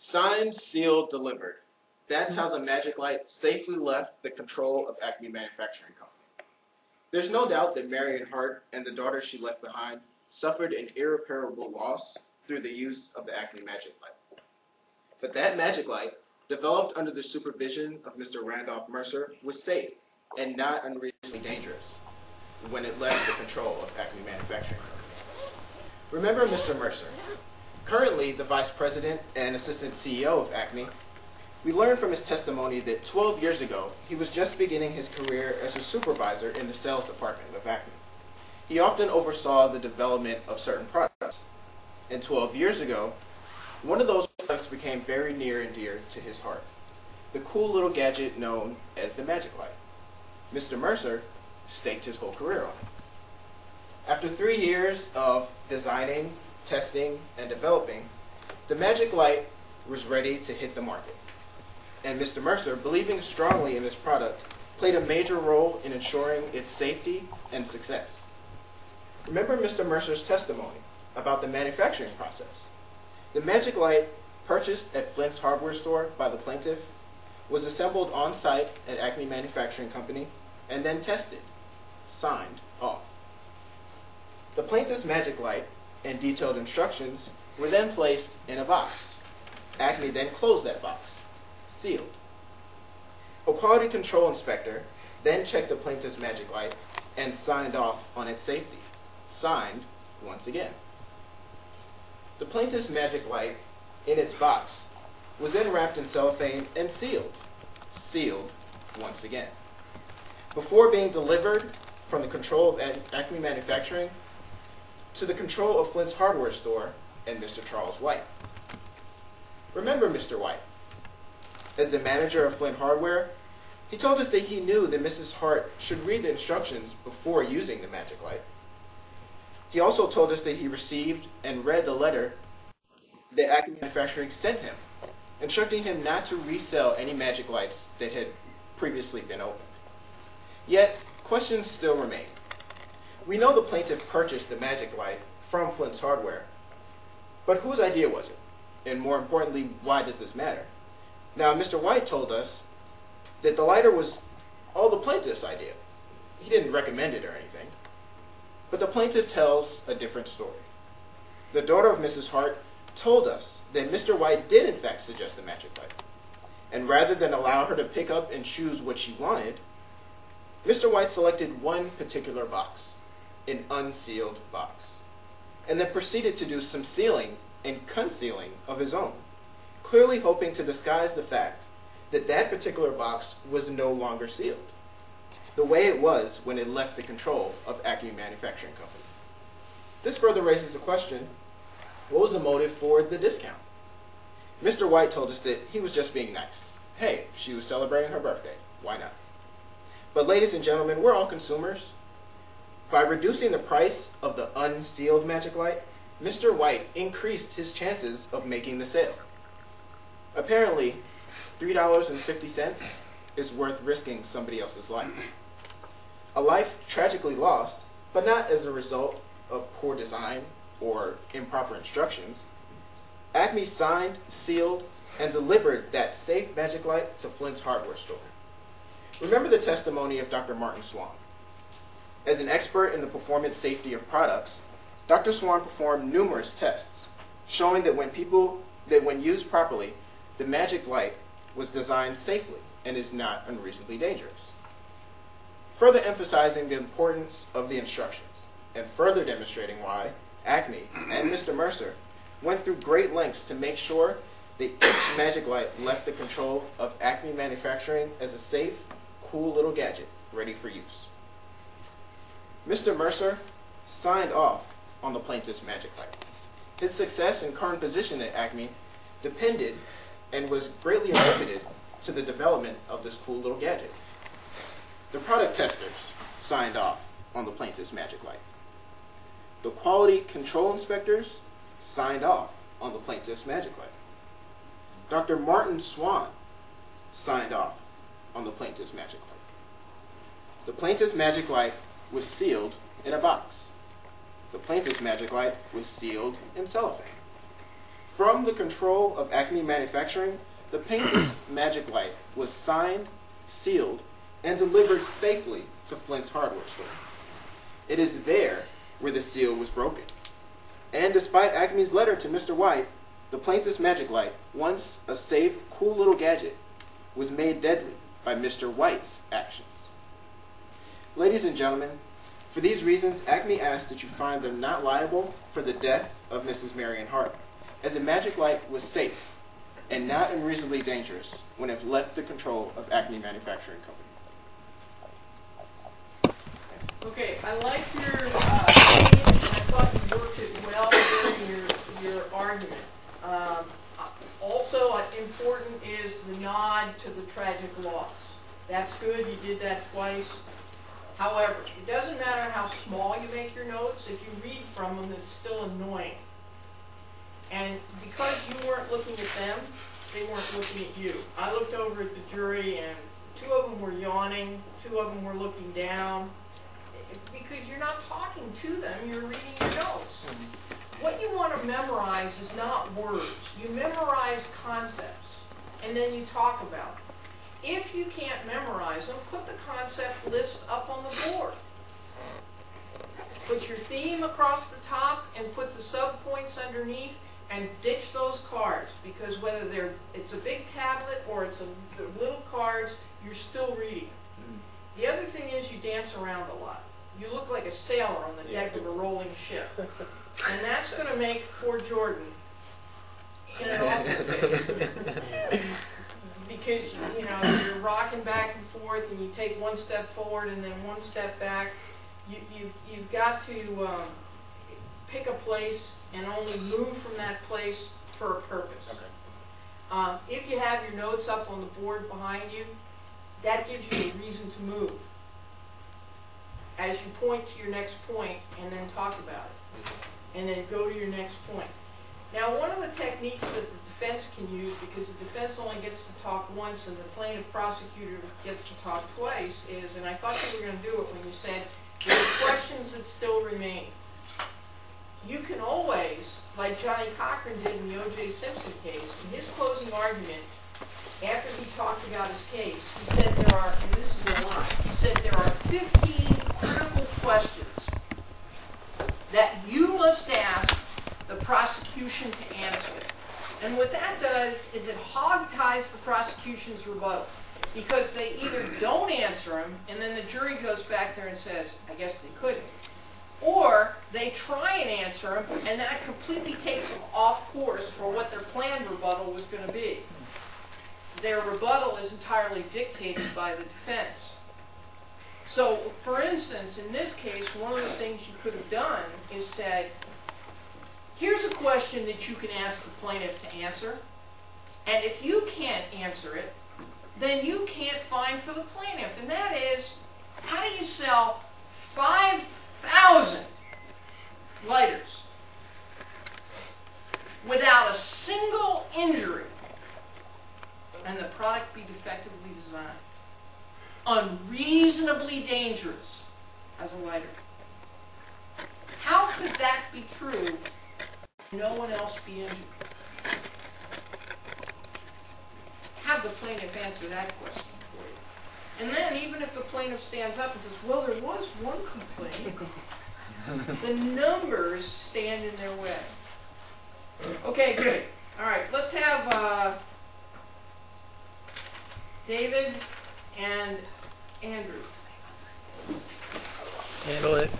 Signed, sealed, delivered. That's how the Magic Light safely left the control of Acme Manufacturing Company. There's no doubt that Marion Hart and the daughter she left behind suffered an irreparable loss through the use of the Acme Magic Light. But that Magic Light, developed under the supervision of Mr. Randolph Mercer, was safe and not unreasonably dangerous when it left the control of Acme Manufacturing Company. Remember Mr. Mercer, currently the Vice President and Assistant CEO of Acme. We learned from his testimony that 12 years ago, he was just beginning his career as a supervisor in the sales department of Acme. He often oversaw the development of certain products. And 12 years ago, one of those products became very near and dear to his heart, the cool little gadget known as the Magic Light. Mr. Mercer staked his whole career on it. After 3 years of designing, testing, and developing, the Magic Light was ready to hit the market. And Mr. Mercer, believing strongly in this product, played a major role in ensuring its safety and success. Remember Mr. Mercer's testimony about the manufacturing process. The Magic Light, purchased at Flint's hardware store by the plaintiff, was assembled on site at Acme Manufacturing Company and then tested, signed off. The plaintiff's Magic Light and detailed instructions were then placed in a box. Acme then closed that box, sealed. A quality control inspector then checked the plaintiff's Magic Light and signed off on its safety, signed once again. The plaintiff's Magic Light, in its box, was then wrapped in cellophane and sealed, sealed once again, before being delivered from the control of Acme Manufacturing to the control of Flint's hardware store and Mr. Charles White. Remember Mr. White. As the manager of Flint Hardware, he told us that he knew that Mrs. Hart should read the instructions before using the Magic Light. He also told us that he received and read the letter that Acme Manufacturing sent him, instructing him not to resell any Magic Lights that had previously been opened. Yet, questions still remain. We know the plaintiff purchased the Magic Light from Flint's Hardware, but whose idea was it? And more importantly, why does this matter? Now, Mr. White told us that the lighter was all the plaintiff's idea. He didn't recommend it or anything. But the plaintiff tells a different story. The daughter of Mrs. Hart told us that Mr. White did in fact suggest the Magic Light. And rather than allow her to pick up and choose what she wanted, Mr. White selected one particular box, an unsealed box, and then proceeded to do some sealing and concealing of his own, clearly hoping to disguise the fact that that particular box was no longer sealed, the way it was when it left the control of Acme Manufacturing Company. This further raises the question, what was the motive for the discount? Mr. White told us that he was just being nice. Hey, she was celebrating her birthday, why not? But ladies and gentlemen, we're all consumers. By reducing the price of the unsealed Magic Light, Mr. White increased his chances of making the sale. Apparently, $3.50 is worth risking somebody else's life. A life tragically lost, but not as a result of poor design or improper instructions. Acme signed, sealed, and delivered that safe Magic Light to Flint's hardware store. Remember the testimony of Dr. Martin Swan. As an expert in the performance safety of products, Dr. Swan performed numerous tests, showing that when used properly, the Magic Light was designed safely and is not unreasonably dangerous. Further emphasizing the importance of the instructions, and further demonstrating why Acme and Mr. Mercer went through great lengths to make sure that each Magic Light left the control of Acme Manufacturing as a safe, cool little gadget ready for use. Mr. Mercer signed off on the plaintiff's Magic Light. His success and current position at Acme depended and was greatly attributed to the development of this cool little gadget. The product testers signed off on the plaintiff's Magic Light. The quality control inspectors signed off on the plaintiff's Magic Light. Dr. Martin Swan signed off on the plaintiff's Magic Light. The plaintiff's Magic Light was sealed in a box. The plaintiff's Magic Light was sealed in cellophane. from the control of Acme Manufacturing, the painter's magic light was signed, sealed, and delivered safely to Flint's hardware store. It is there where the seal was broken. And despite Acme's letter to Mr. White, the plaintiff's magic light, once a safe, cool little gadget, was made deadly by Mr. White's actions. Ladies and gentlemen, for these reasons, Acme asks that you find them not liable for the death of Mrs. Marion Hart, as the magic light was safe and not unreasonably dangerous when it left the control of Acme Manufacturing Company. Okay, I like your opinion, and I thought you worked it well during your argument. Also, important is the nod to the tragic loss. That's good, you did that twice. However, it doesn't matter how small you make your notes, if you read from them, it's still annoying. And because you weren't looking at them, they weren't looking at you. I looked over at the jury, and 2 of them were yawning, 2 of them were looking down, because you're not talking to them, you're reading your notes. What you want to memorize is not words. You memorize concepts, and then you talk about them. If you can't memorize them, put the concept list up on the board. Put your theme across the top and put the subpoints underneath, and ditch those cards, because whether it's a big tablet or it's the little cards, you're still reading them. The other thing is you dance around a lot. You look like a sailor on the deck of a rolling ship. And that's going to make poor Jordan in an awful face. Because, you know, you're rocking back and forth, and you take 1 step forward and then 1 step back. You've got to pick a place and only move from that place for a purpose. Okay. If you have your notes up on the board behind you, that gives you a reason to move as you point to your next point and then talk about it. And then go to your next point. Now, one of the techniques that the defense can use, because the defense only gets to talk once and the plaintiff prosecutor gets to talk twice, is, and I thought you were going to do it when you said, there are questions that still remain. You can always, like Johnny Cochran did in the O.J. Simpson case, in his closing argument, after he talked about his case, he said there are, and this is a line, he said there are 15 critical questions that you must ask the prosecution to answer. And what that does is it hog-ties the prosecution's rebuttal, because they either don't answer them, and then the jury goes back there and says, I guess they couldn't. Or they try and answer them, and that completely takes them off course for what their planned rebuttal was going to be. Their rebuttal is entirely dictated by the defense. So, for instance, in this case, one of the things you could have done is said, here's a question that you can ask the plaintiff to answer, and if you can't answer it, then you can't fine for the plaintiff, and that is, how do you sell 5,000 lighters without a single injury and the product be defectively designed? Unreasonably dangerous as a lighter. How could that be true and no one else be injured? Have the plaintiff answer that question for you. And then, even if the plaintiff stands up and says, well, there was one complaint, the numbers stand in their way. Okay, good. All right, let's have David and Andrew. Handle it.